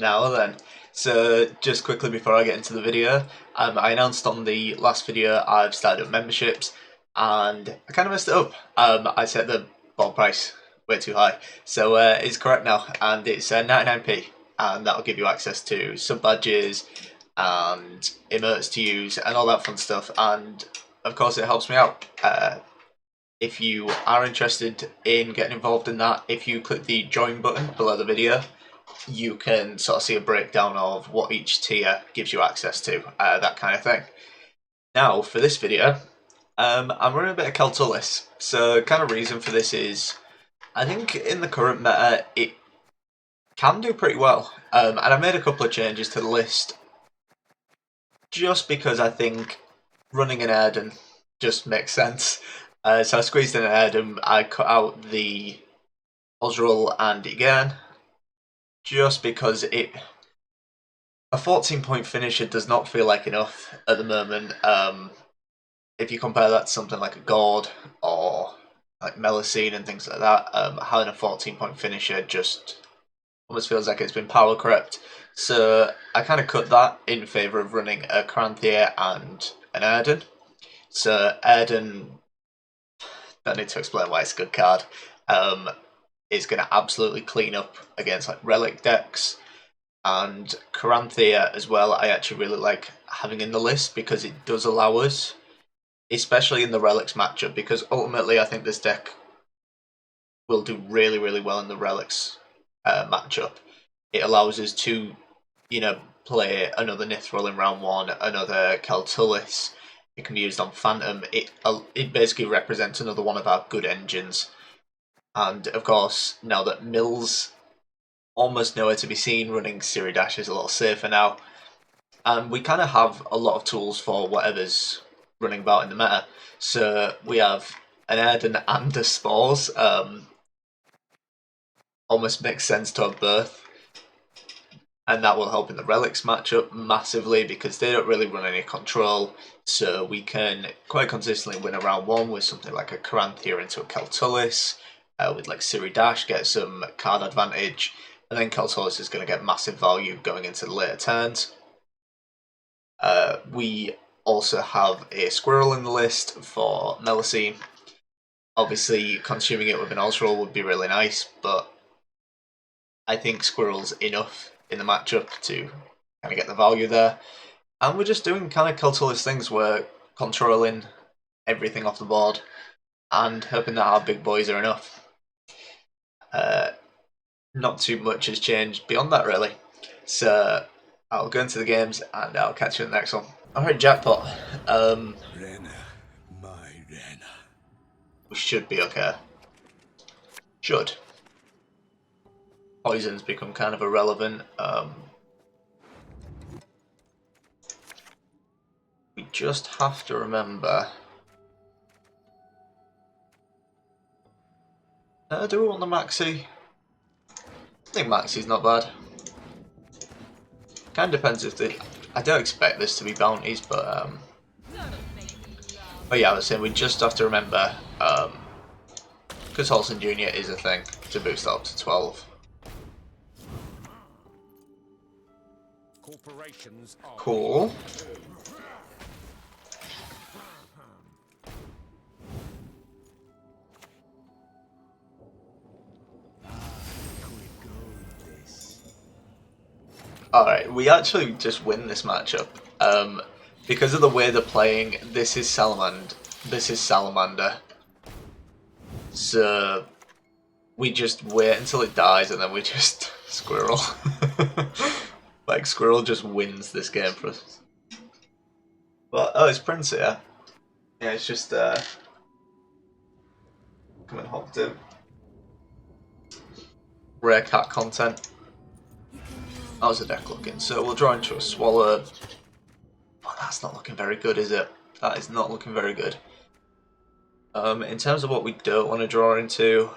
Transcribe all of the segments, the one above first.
Now then, so just quickly before I get into the video, I announced on the last video I've started up memberships, and I kind of messed it up. I set the ball price way too high, so it's correct now, and it's 99p, and that'll give you access to sub badges and emotes to use and all that fun stuff, and of course it helps me out. If you are interested in getting involved in that, if you click the join button below the video, you can sort of see a breakdown of what each tier gives you access to, that kind of thing. Now, for this video, I'm running a bit of Keltulis. So, kind of reason for this is, I think in the current meta, it can do pretty well. And I made a couple of changes to the list, just because I think running an Erden just makes sense. So I squeezed in an Erden, I cut out the Osrul and again, just because a 14-point finisher does not feel like enough at the moment. If you compare that to something like a Gord or like Melusine and things like that, having a 14-point finisher just almost feels like it's been power crept. So I kind of cut that in favour of running a Cranthea and an Erden. So Erden, don't need to explain why it's a good card. It's going to absolutely clean up against like relic decks, and Caranthea as well. I actually really like having in the list because it does allow us, especially in the relics matchup, because ultimately I think this deck will do really well in the relics matchup. It allows us to, play another Nithril in round one, another Keltulis. It can be used on Phantom. It basically represents another one of our good engines. And of course, now that Mill's almost nowhere to be seen, running Siri Dash is a little safer now. And we kind of have a lot of tools for whatever's running about in the meta. So we have an Erden and a Spores. Almost makes sense to have both. And that will help in the Relics matchup massively because they don't really run any control. So we can quite consistently win a round one with something like a Caranthea into a Keltulis. With like Siri Dash, get some card advantage, and then Keltulis is going to get massive value going into the later turns. We also have a Squirrel in the list for Melusine. Obviously, consuming it with an Osrul would be really nice, but I think Squirrel's enough in the matchup to kind of get the value there. And we're just doing kind of Keltulis things where controlling everything off the board and hoping that our big boys are enough. Not too much has changed beyond that, really. So I'll go into the games and I'll catch you in the next one. Alright, jackpot. Renna, my Renna. We should be okay. Should. Poison's become kind of irrelevant. We just have to remember. Do we want the Maxi? I think Maxi's not bad. Kind of depends if they. I don't expect this to be bounties, but yeah, I was saying we just have to remember, because Holson Jr. is a thing, to boost that up to 12. Cool. Alright, we actually just win this matchup. Because of the way they're playing, this is Salamander. So we just wait until it dies and then we just Squirrel. Like Squirrel just wins this game for us. But oh, it's Prince here. Yeah, it's just come and hopped in. Rare cat content. How's the deck looking? So we'll draw into a Swallow. Oh, that's not looking very good, is it? That is not looking very good. In terms of what we don't want to draw into,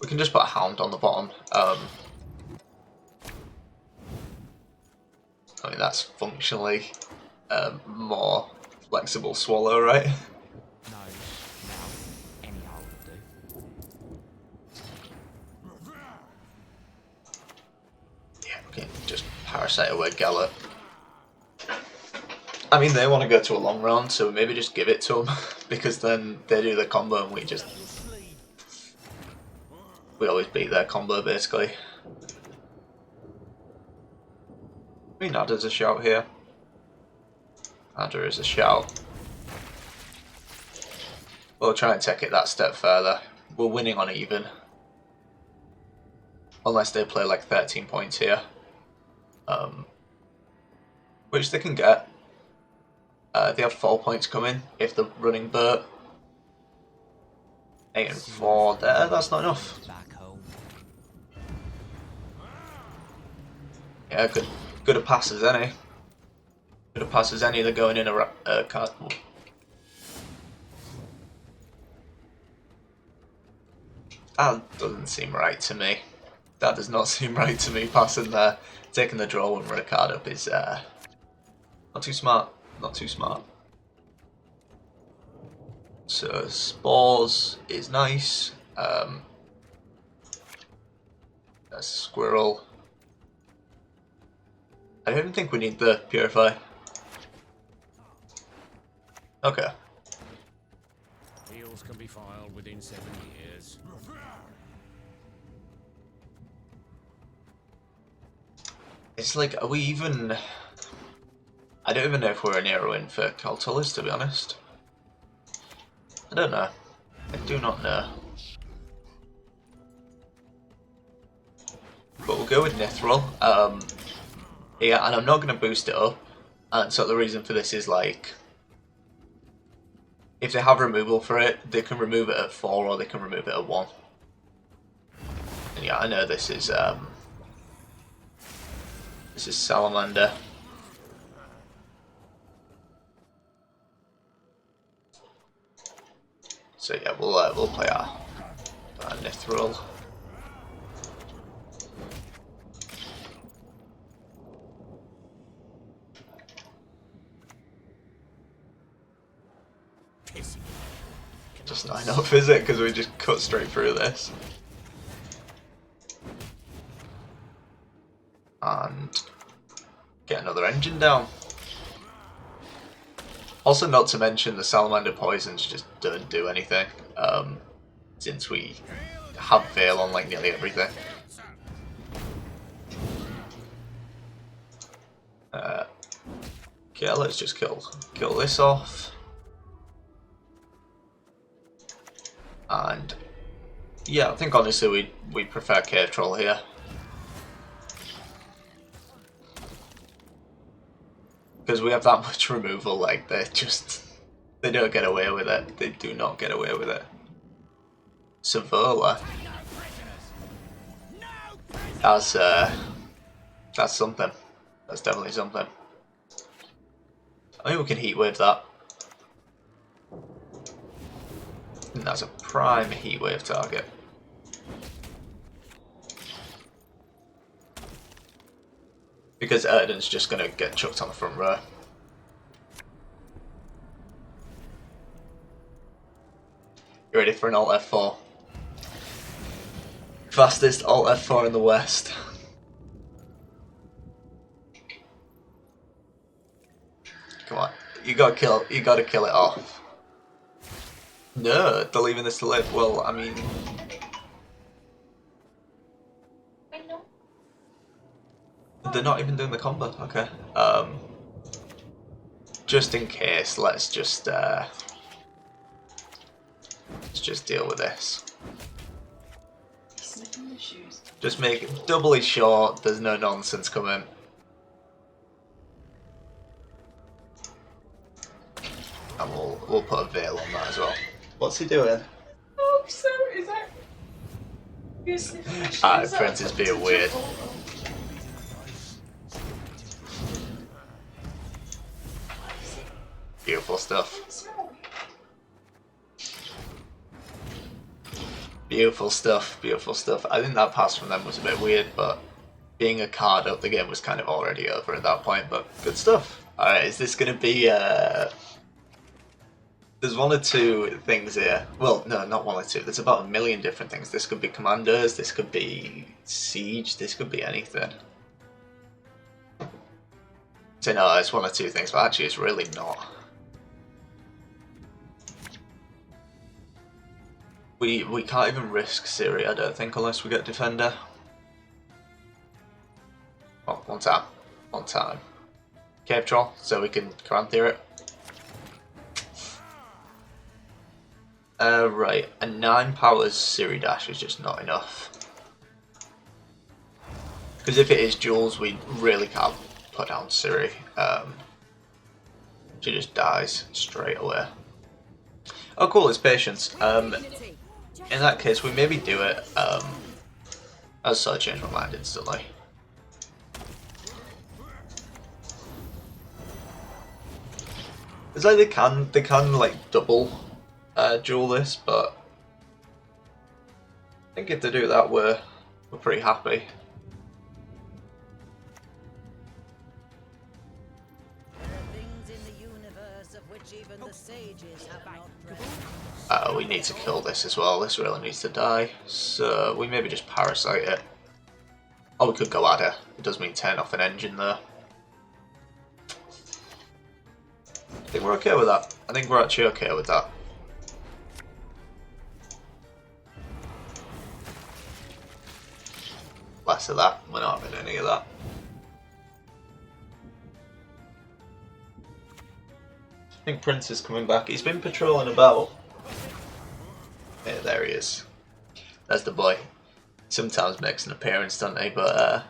we can just put a Hound on the bottom. I mean, that's functionally more flexible Swallow, right? Fucking just parasite away Gallop. I mean, they want to go to a long round, so maybe just give it to them, because then they do the combo and we always beat their combo, basically. I mean, Adder's a shout here. Adder is a shout. We'll try and take it that step further. We're winning on even. Unless they play like 13 points here. Which they can get. They have 4 points coming if they're running Burt. 8 and 4 there, that's not enough. Yeah, good a pass as any. Good a pass as any, they're going in a card. That doesn't seem right to me. That does not seem right to me, passing there. Taking the draw when we're a card up is not too smart. Not too smart. So Spores is nice. A Squirrel. I don't even think we need the Purify. Okay. Deals can be filed within 7 years. It's like, are we even... I don't even know if we're an hero in for Kaltulis, to be honest. I don't know. I do not know. But we'll go with Nithril. Yeah, and I'm not going to boost it up. And so the reason for this is like... If they have removal for it, they can remove it at 4 or they can remove it at 1. And yeah, I know this is Salamander. So yeah, we'll play our Nithril. Just 9 off, is it? Because we just cut straight through this. And get another engine down. Also, not to mention the Salamander poisons just don't do anything, since we have Veil on like nearly everything. Okay, let's just kill this off. And yeah, I think honestly we prefer Cave Troll here. Because we have that much removal, like they don't get away with it. They do not get away with it. Savola. That's something. That's definitely something. I think we can heat wave that. And that's a prime heat wave target. Because Erden's just going to get chucked on the front row. You ready for an Alt F4? Fastest Alt F4 in the West. Come on, you gotta kill it off. No, they're leaving this to live. Well, I mean... They're not even doing the combo, okay. Just in case, let's just deal with this. Just make it doubly sure there's no nonsense coming. And we'll put a veil on that as well. What's he doing? Oh, so is that... Alright, Prince is being weird. Beautiful stuff. Beautiful stuff, beautiful stuff. I think that pass from them was a bit weird, but being a card up, the game was kind of already over at that point, but good stuff. Alright, is this going to be... There's one or two things here. Well, no, not one or two. There's about a million different things. This could be Commandos, this could be Siege, this could be anything. So no, it's one or two things, but actually it's really not. We can't even risk Siri, I don't think, unless we get Defender. Oh, one time. One time. Cave Troll, so we can Command Theory it. Right, a 9 powers Siri Dash is just not enough. Because if it is Jules, we really can't put down Siri. She just dies straight away. Oh cool, it's Patience. In that case, we maybe do it. I sort of changed my mind instantly. It's like they can like double duel this, but I think if they do that, we're pretty happy. We need to kill this as well. This really needs to die. So we maybe just parasite it. Oh, we could go at her. It does mean turn off an engine though. I think we're okay with that. I think we're actually okay with that. Less of that. We're not having any of that. I think Prince is coming back. He's been patrolling about. Yeah, there he is. There's the boy. Sometimes makes an appearance, doesn't he? But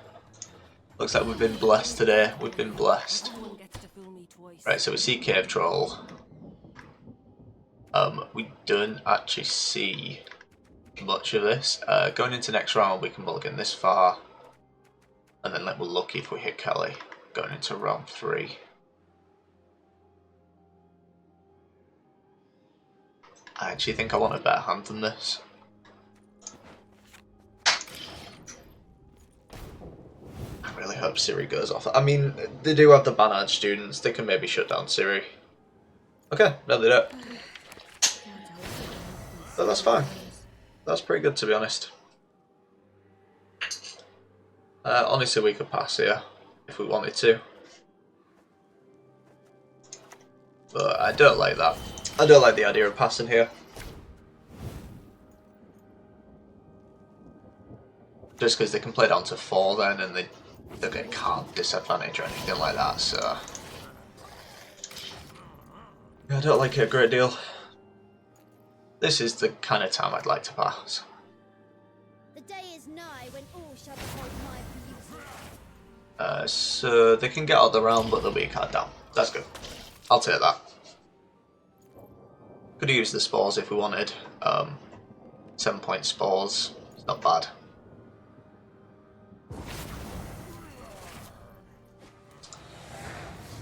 looks like we've been blessed today. We've been blessed. Right, so we see Cave Troll. We don't actually see much of this. Going into next round, we can mulligan this far, and then we're lucky if we hit Kelly. Going into round 3. I actually think I want a better hand than this. I really hope Siri goes off. I mean, they do have the Banard students. They can maybe shut down Siri. Okay, no they don't. But that's fine. That's pretty good, to be honest. Honestly, we could pass here if we wanted to. But I don't like that. I don't like the idea of passing here. Just because they can play down to 4 then, and they get card disadvantage or anything like that, so... I don't like it a great deal. This is the kind of time I'd like to pass. The day is nigh when all shall behold my beauty. So they can get out of the round, but they'll be a card down. That's good. I'll take that. Could have used the spores if we wanted. 7-point spores. It's not bad.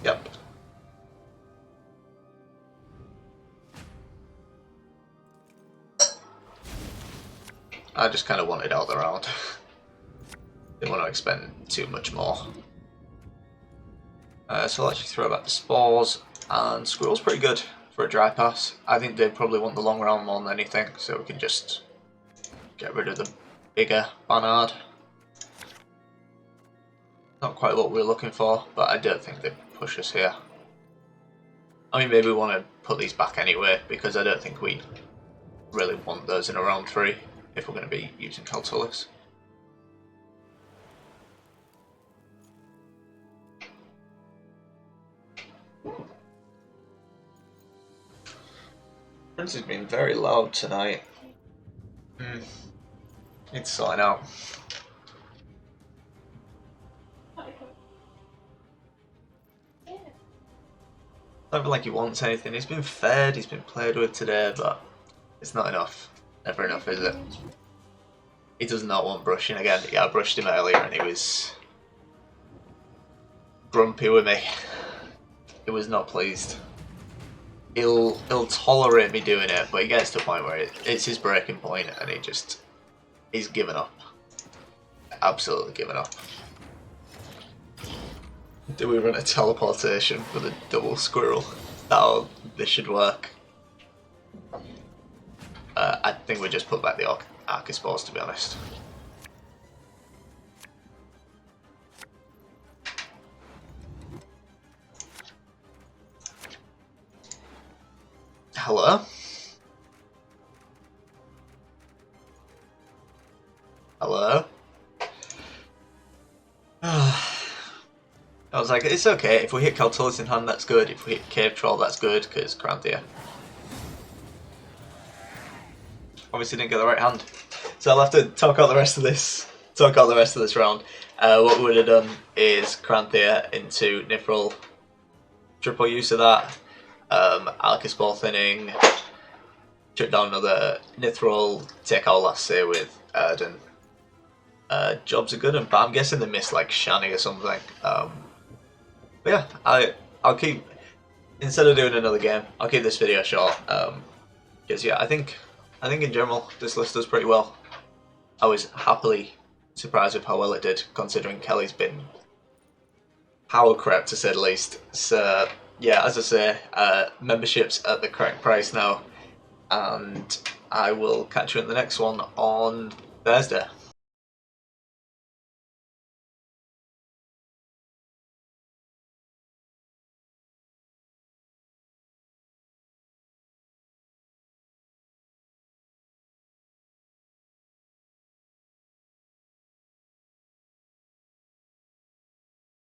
Yep. I just kind of wanted out the round. Didn't want to expend too much more. So I'll actually throw back the spores, and Squirrel's pretty good for a dry pass. I think they probably want the long round more than anything, so we can just get rid of the bigger Banard. Not quite what we were looking for, but I don't think they'd push us here. I mean, maybe we want to put these back anyway, because I don't think we really want those in a round 3 if we're going to be using Caltullus. Prince has been very loud tonight. It's sorting out. Not even like he wants anything. He's been fed, he's been played with today, but it's not enough. Never enough, is it? He does not want brushing again. Yeah, I brushed him earlier and he was grumpy with me. He was not pleased. He'll tolerate me doing it, but he gets to a point where it's his breaking point and he's given up. Absolutely given up. Do we run a teleportation for the double squirrel? This should work. I think we just put back the Archispores, to be honest. Hello? Hello? I was like, it's okay, if we hit Caltullus in hand, that's good. If we hit Cave Troll, that's good, because Cranthea. Obviously didn't get the right hand. So I'll have to talk out the rest of this round. What we would have done is Cranthea into Nifril, triple use of that, Alkis Ball Thinning, shut down another Nithril, take our last say with Erden. Jobs are good, but I'm guessing they missed like Shani or something. But yeah, I'll keep, instead of doing another game, I'll keep this video short. Because yeah, I think in general this list does pretty well. I was happily surprised with how well it did, considering Kelly's been power crap to say the least. So yeah, as I say, membership's at the correct price now, and I will catch you in the next one on Thursday.